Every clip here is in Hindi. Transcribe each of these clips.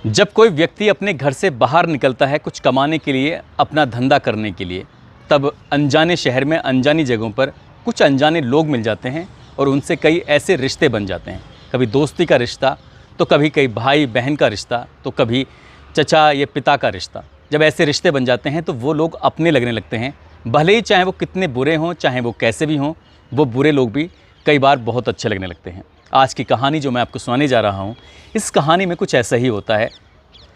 जब कोई व्यक्ति अपने घर से बाहर निकलता है कुछ कमाने के लिए, अपना धंधा करने के लिए, तब अनजाने शहर में अनजानी जगहों पर कुछ अनजाने लोग मिल जाते हैं और उनसे कई ऐसे रिश्ते बन जाते हैं। कभी दोस्ती का रिश्ता, तो कभी कई भाई बहन का रिश्ता, तो कभी चचा या पिता का रिश्ता। जब ऐसे रिश्ते बन जाते हैं तो वो लोग अपने लगने लगते हैं, भले ही चाहे वो कितने बुरे हों, चाहे वो कैसे भी हों, वो बुरे लोग भी कई बार बहुत अच्छे लगने लगते हैं। आज की कहानी जो मैं आपको सुनाने जा रहा हूँ, इस कहानी में कुछ ऐसा ही होता है।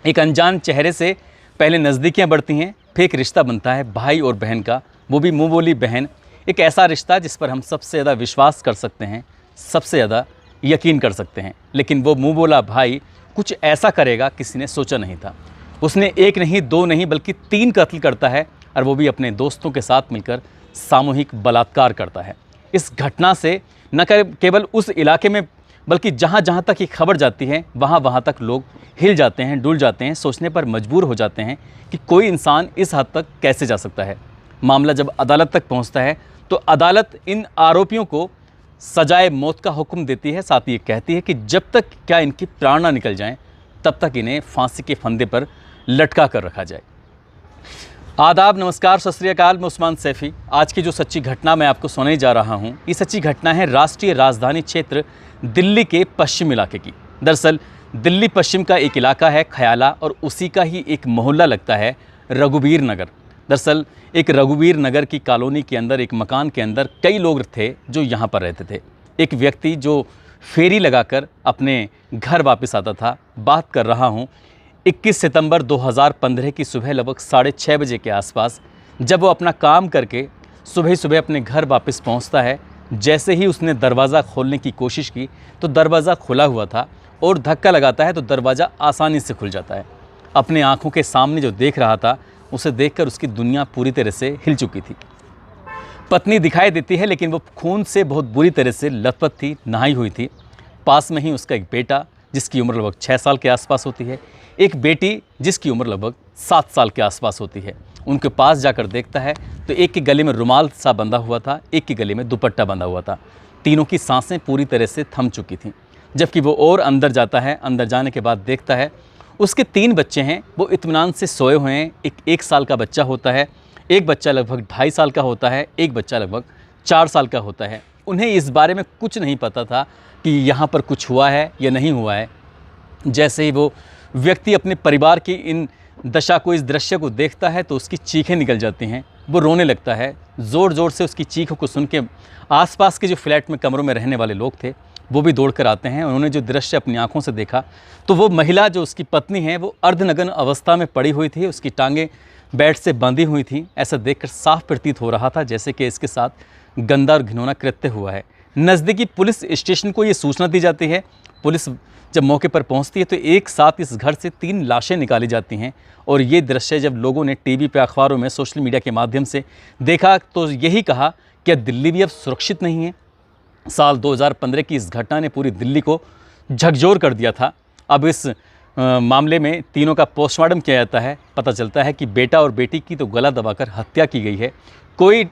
एक अनजान चेहरे से पहले नज़दीकियाँ बढ़ती हैं, फिर एक रिश्ता बनता है भाई और बहन का, वो भी मुँह बोली बहन। एक ऐसा रिश्ता जिस पर हम सबसे ज़्यादा विश्वास कर सकते हैं, सबसे ज़्यादा यकीन कर सकते हैं। लेकिन वो मुँह बोला भाई कुछ ऐसा करेगा किसी ने सोचा नहीं था। उसने एक नहीं, दो नहीं, बल्कि 3 कत्ल करता है, और वो भी अपने दोस्तों के साथ मिलकर सामूहिक बलात्कार करता है। इस घटना से न केवल उस इलाके में बल्कि जहाँ जहाँ तक ये खबर जाती है वहाँ तक लोग हिल जाते हैं, डुल जाते हैं, सोचने पर मजबूर हो जाते हैं कि कोई इंसान इस हद तक कैसे जा सकता है। मामला जब अदालत तक पहुँचता है तो अदालत इन आरोपियों को सजाए मौत का हुक्म देती है। साथ ही ये कहती है कि जब तक क्या इनकी प्राण ना निकल जाएं, तब तक इन्हें फांसी के फंदे पर लटका कर रखा जाए। आदाब, नमस्कार, सत श्री अकाल। मैं उस्मान सैफ़ी। आज की जो सच्ची घटना मैं आपको सुनाने जा रहा हूँ, ये सच्ची घटना है राष्ट्रीय राजधानी क्षेत्र दिल्ली के पश्चिम इलाके की। दरअसल दिल्ली पश्चिम का एक इलाका है ख्याला, और उसी का ही एक मोहल्ला लगता है रघुवीर नगर। दरअसल एक रघुवीर नगर की कॉलोनी के अंदर, एक मकान के अंदर कई लोग थे जो यहाँ पर रहते थे। एक व्यक्ति जो फेरी लगाकर अपने घर वापस आता था। बात कर रहा हूँ 21 सितंबर 2015 की सुबह लगभग 6:30 बजे के आसपास, जब वो अपना काम करके सुबह सुबह अपने घर वापस पहुंचता है। जैसे ही उसने दरवाज़ा खोलने की कोशिश की तो दरवाज़ा खुला हुआ था, और धक्का लगाता है तो दरवाज़ा आसानी से खुल जाता है। अपने आँखों के सामने जो देख रहा था, उसे देखकर उसकी दुनिया पूरी तरह से हिल चुकी थी। पत्नी दिखाई देती है, लेकिन वो खून से बहुत बुरी तरह से लथपथ थी, नहाई हुई थी। पास में ही उसका एक बेटा जिसकी उम्र लगभग 6 साल के आसपास होती है, एक बेटी जिसकी उम्र लगभग 7 साल के आसपास होती है। उनके पास जाकर देखता है तो एक के गले में रुमाल सा बंधा हुआ था, एक के गले में दुपट्टा बंधा हुआ था। तीनों की सांसें पूरी तरह से थम चुकी थीं। जबकि वो और अंदर जाता है। अंदर जाने के बाद देखता है उसके 3 बच्चे हैं, वो इत्मीनान से सोए हुए हैं। एक 1 साल का बच्चा होता है, एक बच्चा लगभग 2.5 साल का होता है, एक बच्चा लगभग 4 साल का होता है। उन्हें इस बारे में कुछ नहीं पता था कि यहाँ पर कुछ हुआ है या नहीं हुआ है। जैसे ही वो व्यक्ति अपने परिवार की इन दशा को, इस दृश्य को देखता है तो उसकी चीखें निकल जाती हैं। वो रोने लगता है। ज़ोर ज़ोर से उसकी चीखों को सुन के आसपास के जो फ्लैट में कमरों में रहने वाले लोग थे, वो भी दौड़ कर आते हैं। उन्होंने जो दृश्य अपनी आंखों से देखा तो वो महिला जो उसकी पत्नी है, वो अर्धनग्न अवस्था में पड़ी हुई थी। उसकी टांगें बेड से बंधी हुई थी। ऐसा देखकर साफ प्रतीत हो रहा था जैसे कि इसके साथ गंदा और घिनौना कृत्य हुआ है। नज़दीकी पुलिस स्टेशन को ये सूचना दी जाती है। पुलिस जब मौके पर पहुंचती है तो एक साथ इस घर से 3 लाशें निकाली जाती हैं। और ये दृश्य जब लोगों ने टीवी पे, अखबारों में, सोशल मीडिया के माध्यम से देखा तो यही कहा कि दिल्ली भी अब सुरक्षित नहीं है। साल 2015 की इस घटना ने पूरी दिल्ली को झकझोर कर दिया था। अब इस मामले में तीनों का पोस्टमार्टम किया जाता है। पता चलता है कि बेटा और बेटी की तो गला दबाकर हत्या की गई है। कोई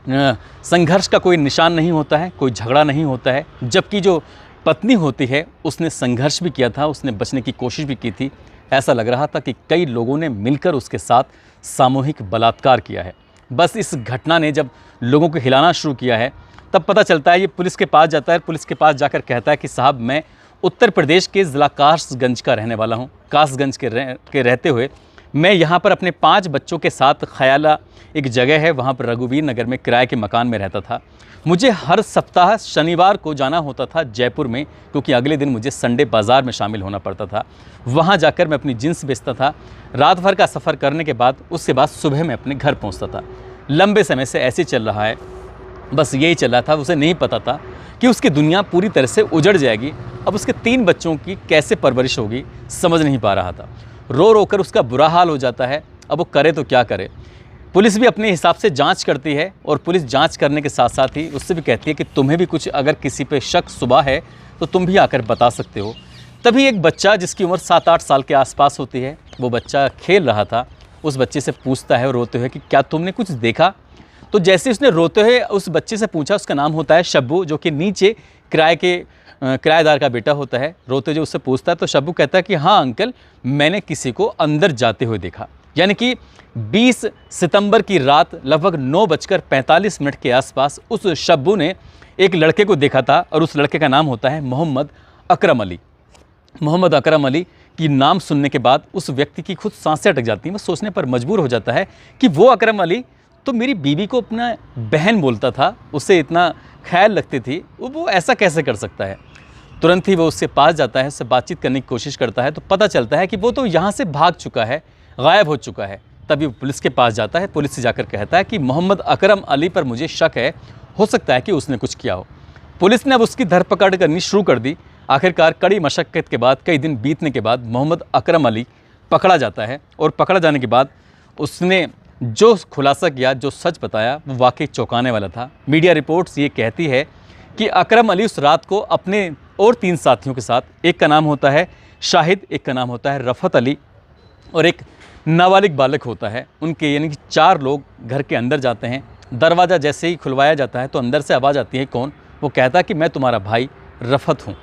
संघर्ष का कोई निशान नहीं होता है, कोई झगड़ा नहीं होता है। जबकि जो पत्नी होती है उसने संघर्ष भी किया था, उसने बचने की कोशिश भी की थी। ऐसा लग रहा था कि कई लोगों ने मिलकर उसके साथ सामूहिक बलात्कार किया है। बस इस घटना ने जब लोगों को हिलाना शुरू किया है, तब पता चलता है, ये पुलिस के पास जाता है। पुलिस के पास जाकर कहता है कि साहब, मैं उत्तर प्रदेश के ज़िला कासगंज का रहने वाला हूँ। कासगंज के रहते हुए मैं यहाँ पर अपने 5 बच्चों के साथ ख्याला एक जगह है, वहाँ पर रघुवीर नगर में किराए के मकान में रहता था। मुझे हर सप्ताह शनिवार को जाना होता था जयपुर में, क्योंकि अगले दिन मुझे संडे बाज़ार में शामिल होना पड़ता था। वहाँ जाकर मैं अपनी जींस बेचता था। रात भर का सफ़र करने के बाद उसके बाद सुबह मैं अपने घर पहुँचता था। लंबे समय से ऐसे चल रहा है, बस यही चल रहा था। उसे नहीं पता था कि उसकी दुनिया पूरी तरह से उजड़ जाएगी। अब उसके 3 बच्चों की कैसे परवरिश होगी, समझ नहीं पा रहा था। रो रो कर उसका बुरा हाल हो जाता है। अब वो करे तो क्या करे। पुलिस भी अपने हिसाब से जांच करती है, और पुलिस जांच करने के साथ साथ ही उससे भी कहती है कि तुम्हें भी कुछ अगर किसी पे शक शुबा है तो तुम भी आकर बता सकते हो। तभी एक बच्चा जिसकी उम्र 7-8 साल के आसपास होती है, वो बच्चा खेल रहा था। उस बच्चे से पूछता है रोते हुए कि क्या तुमने कुछ देखा। तो जैसे उसने रोते हुए उस बच्चे से पूछा, उसका नाम होता है शब्बू, जो कि नीचे किराए के किराएदार का बेटा होता है, रोते जो उससे पूछता है तो शब्बू कहता है कि हाँ अंकल, मैंने किसी को अंदर जाते हुए देखा। यानी कि 20 सितंबर की रात लगभग 9:45 के आसपास उस शब्बू ने एक लड़के को देखा था और उस लड़के का नाम होता है मोहम्मद अकरम अली। मोहम्मद अकरम अली की नाम सुनने के बाद उस व्यक्ति की खुद सांसें अटक जाती हैं। वो सोचने पर मजबूर हो जाता है कि वो अकरम अली तो मेरी बीवी को अपना बहन बोलता था, उससे इतना ख्याल रखती थी, वो ऐसा कैसे कर सकता है। तुरंत ही वो उससे पास जाता है, उससे बातचीत करने की कोशिश करता है तो पता चलता है कि वो तो यहाँ से भाग चुका है, गायब हो चुका है। तभी वो पुलिस के पास जाता है, पुलिस से जाकर कहता है कि मोहम्मद अकरम अली पर मुझे शक है, हो सकता है कि उसने कुछ किया हो। पुलिस ने अब उसकी धरपकड़ करनी शुरू कर दी। आखिरकार कड़ी मशक्क़त के बाद, कई दिन बीतने के बाद मोहम्मद अकरम अली पकड़ा जाता है और पकड़ा जाने के बाद उसने जो खुलासा किया, जो सच बताया, वो वाकई चौंकाने वाला था। मीडिया रिपोर्ट्स ये कहती है कि अकरम अली उस रात को अपने और 3 साथियों के साथ, एक का नाम होता है शाहिद, एक का नाम होता है रफ़त अली और एक नाबालिग बालक होता है, उनके यानी कि 4 लोग घर के अंदर जाते हैं। दरवाज़ा जैसे ही खुलवाया जाता है तो अंदर से आवाज़ आती है, कौन? वो कहता है कि मैं तुम्हारा भाई रफ़त हूँ,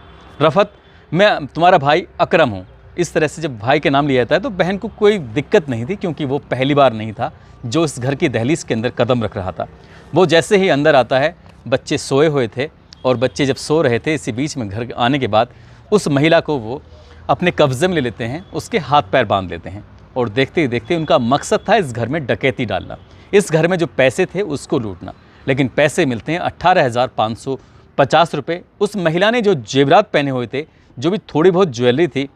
रफ़त मैं तुम्हारा भाई अकरम हूँ। इस तरह से जब भाई के नाम लिया जाता है तो बहन को कोई दिक्कत नहीं थी, क्योंकि वो पहली बार नहीं था जो इस घर की दहलीज के अंदर कदम रख रहा था। वो जैसे ही अंदर आता है, बच्चे सोए हुए थे और बच्चे जब सो रहे थे, इसी बीच में घर आने के बाद उस महिला को वो अपने कब्जे में ले लेते हैं, उसके हाथ पैर बांध लेते हैं और देखते ही देखते उनका मकसद था इस घर में डकैती डालना, इस घर में जो पैसे थे उसको लूटना। लेकिन पैसे मिलते हैं 18,550 रुपये। उस महिला ने जो जेवरात पहने हुए थे, जो भी थोड़ी बहुत ज्वेलरी थी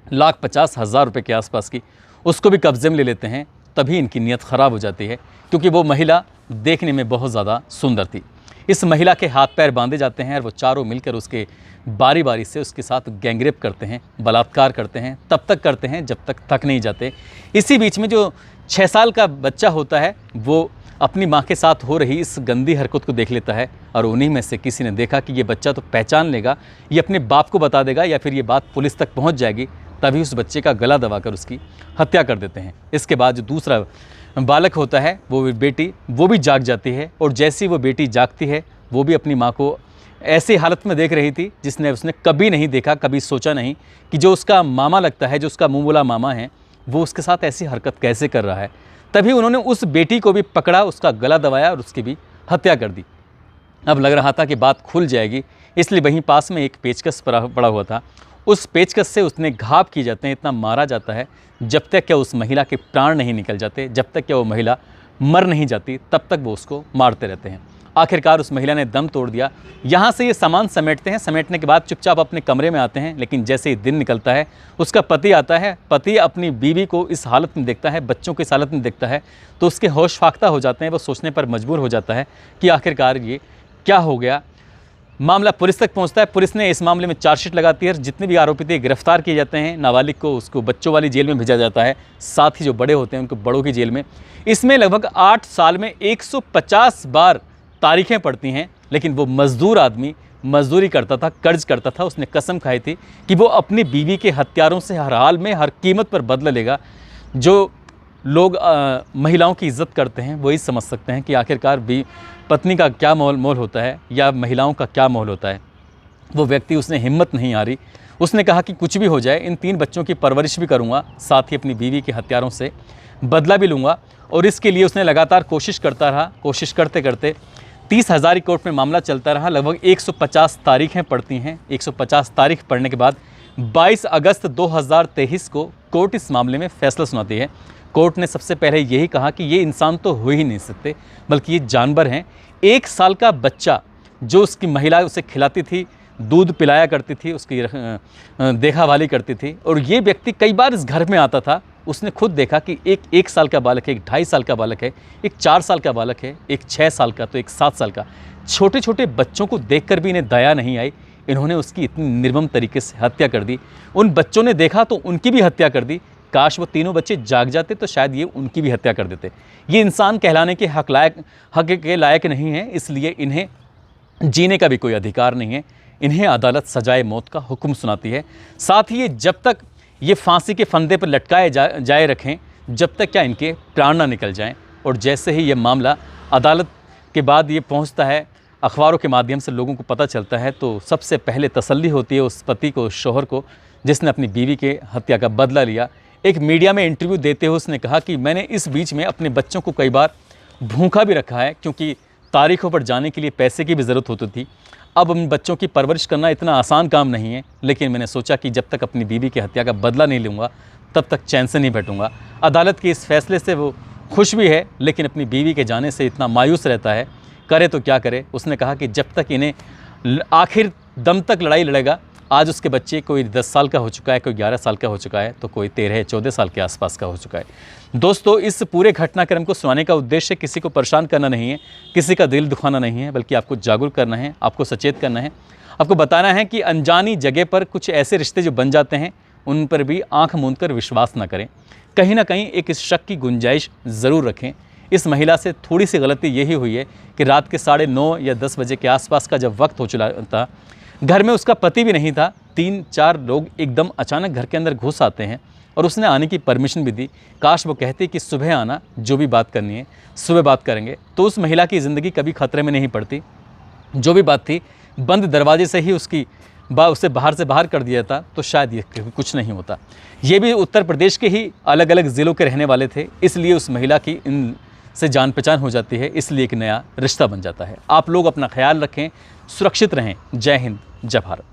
1,50,000 रुपये के आसपास की, उसको भी कब्जे में ले लेते हैं। तभी इनकी नीयत ख़राब हो जाती है, क्योंकि वो महिला देखने में बहुत ज़्यादा सुंदर थी। इस महिला के हाथ पैर बांधे जाते हैं और वो चारों मिलकर उसके बारी बारी से उसके साथ गैंगरेप करते हैं, बलात्कार करते हैं, तब तक करते हैं जब तक थक नहीं जाते। इसी बीच में जो 6 साल का बच्चा होता है वो अपनी माँ के साथ हो रही इस गंदी हरकत को देख लेता है और उन्हीं में से किसी ने देखा कि ये बच्चा तो पहचान लेगा, ये अपने बाप को बता देगा या फिर ये बात पुलिस तक पहुँच जाएगी। तभी उस बच्चे का गला दबाकर उसकी हत्या कर देते हैं। इसके बाद जो दूसरा बालक होता है, वो बेटी, वो भी जाग जाती है और जैसी वो बेटी जागती है, वो भी अपनी माँ को ऐसी हालत में देख रही थी जिसने उसने कभी नहीं देखा, कभी सोचा नहीं कि जो उसका मामा लगता है, जो उसका मुँह बोला मामा है, वो उसके साथ ऐसी हरकत कैसे कर रहा है। तभी उन्होंने उस बेटी को भी पकड़ा, उसका गला दबाया और उसकी भी हत्या कर दी। अब लग रहा था कि बात खुल जाएगी, इसलिए वहीं पास में एक पेचकस पड़ा हुआ था। उस पेचकस से उसने घाव किए जाते हैं, इतना मारा जाता है जब तक क्या उस महिला के प्राण नहीं निकल जाते, जब तक क्या वो महिला मर नहीं जाती, तब तक वो उसको मारते रहते हैं। आखिरकार उस महिला ने दम तोड़ दिया। यहाँ से ये सामान समेटते हैं, समेटने के बाद चुपचाप अपने कमरे में आते हैं। लेकिन जैसे ही दिन निकलता है, उसका पति आता है। पति अपनी बीवी को इस हालत में देखता है, बच्चों को इस हालत में देखता है तो उसके होश फाख्ता हो जाते हैं। वो सोचने पर मजबूर हो जाता है कि आखिरकार ये क्या हो गया। मामला पुलिस तक पहुंचता है। पुलिस ने इस मामले में चार्जशीट लगाती है। जितने भी आरोपी थे गिरफ्तार किए जाते हैं। नाबालिग को उसको बच्चों वाली जेल में भेजा जाता है, साथ ही जो बड़े होते हैं उनको बड़ों की जेल में। इसमें लगभग 8 साल में 150 बार तारीखें पड़ती हैं। लेकिन वो मज़दूर आदमी मजदूरी करता था, कर्ज करता था। उसने कसम खाई थी कि वो अपनी बीवी के हत्यारों से हर हाल में, हर कीमत पर बदला लेगा। जो लोग महिलाओं की इज़्ज़त करते हैं वही समझ सकते हैं कि आखिरकार भी पत्नी का क्या मोल होता है या महिलाओं का क्या मोल होता है। वो व्यक्ति, उसने हिम्मत नहीं हारी। उसने कहा कि कुछ भी हो जाए, इन 3 बच्चों की परवरिश भी करूँगा, साथ ही अपनी बीवी के हत्यारों से बदला भी लूँगा। और इसके लिए उसने लगातार कोशिश करता रहा। कोशिश करते करते 30 हज़ारी कोर्ट में मामला चलता रहा। लगभग 150 तारीखें पड़ती हैं। 150 तारीख पढ़ने के बाद 22 अगस्त 2023 को कोर्ट इस मामले में फैसला सुनाती है। कोर्ट ने सबसे पहले यही कहा कि ये इंसान तो हो ही नहीं सकते, बल्कि ये जानवर हैं। 1 साल का बच्चा जो उसकी महिला उसे खिलाती थी, दूध पिलाया करती थी, उसकी देखभाली करती थी। और ये व्यक्ति कई बार इस घर में आता था। उसने खुद देखा कि एक 1 साल का बालक है, एक 2.5 साल का बालक है, एक 4 साल का बालक है, एक 6 साल का, तो एक 7 साल का। छोटे छोटे बच्चों को देखकर भी इन्हें दया नहीं आई। इन्होंने उसकी इतनी निर्मम तरीके से हत्या कर दी। उन बच्चों ने देखा तो उनकी भी हत्या कर दी। काश वो तीनों बच्चे जाग जाते तो शायद ये उनकी भी हत्या कर देते। ये इंसान कहलाने के हक के लायक नहीं है, इसलिए इन्हें जीने का भी कोई अधिकार नहीं है। इन्हें अदालत सजाए मौत का हुक्म सुनाती है। साथ ही ये जब तक ये फांसी के फंदे पर लटकाए जाए रखें, जब तक क्या इनके प्राण ना निकल जाएं। और जैसे ही ये मामला अदालत के बाद ये पहुंचता है अखबारों के माध्यम से लोगों को पता चलता है तो सबसे पहले तसल्ली होती है उस पति को, उस शौहर को, जिसने अपनी बीवी के हत्या का बदला लिया। एक मीडिया में इंटरव्यू देते हुए उसने कहा कि मैंने इस बीच में अपने बच्चों को कई बार भूखा भी रखा है, क्योंकि तारीखों पर जाने के लिए पैसे की भी ज़रूरत होती थी। अब उन बच्चों की परवरिश करना इतना आसान काम नहीं है, लेकिन मैंने सोचा कि जब तक अपनी बीवी की हत्या का बदला नहीं लूँगा तब तक चैन से नहीं बैठूँगा। अदालत के इस फैसले से वो खुश भी है, लेकिन अपनी बीवी के जाने से इतना मायूस रहता है, करे तो क्या करे। उसने कहा कि जब तक इन्हें आखिर दम तक लड़ाई लड़ेगा। आज उसके बच्चे कोई 10 साल का हो चुका है, कोई 11 साल का हो चुका है, तो कोई 13-14 साल के आसपास का हो चुका है। दोस्तों, इस पूरे घटनाक्रम को सुनाने का उद्देश्य किसी को परेशान करना नहीं है, किसी का दिल दुखाना नहीं है, बल्कि आपको जागरूक करना है, आपको सचेत करना है, आपको बताना है कि अनजानी जगह पर कुछ ऐसे रिश्ते जो बन जाते हैं उन पर भी आँख मूंद कर विश्वास न करें। कहीं ना कहीं एक इस शक की गुंजाइश ज़रूर रखें। इस महिला से थोड़ी सी गलती यही हुई है कि रात के 9:30 या 10 बजे के आसपास का जब वक्त हो चुका था, घर में उसका पति भी नहीं था, 3-4 लोग एकदम अचानक घर के अंदर घुस आते हैं और उसने आने की परमिशन भी दी। काश वो कहती कि सुबह आना, जो भी बात करनी है सुबह बात करेंगे, तो उस महिला की ज़िंदगी कभी खतरे में नहीं पड़ती। जो भी बात थी बंद दरवाजे से ही उसे बाहर से बाहर कर दिया था, तो शायद ये कुछ नहीं होता। ये भी उत्तर प्रदेश के ही अलग अलग ज़िलों के रहने वाले थे, इसलिए उस महिला की इन से जान पहचान हो जाती है, इसलिए एक नया रिश्ता बन जाता है। आप लोग अपना ख्याल रखें, सुरक्षित रहें। जय हिंद, जय भारत।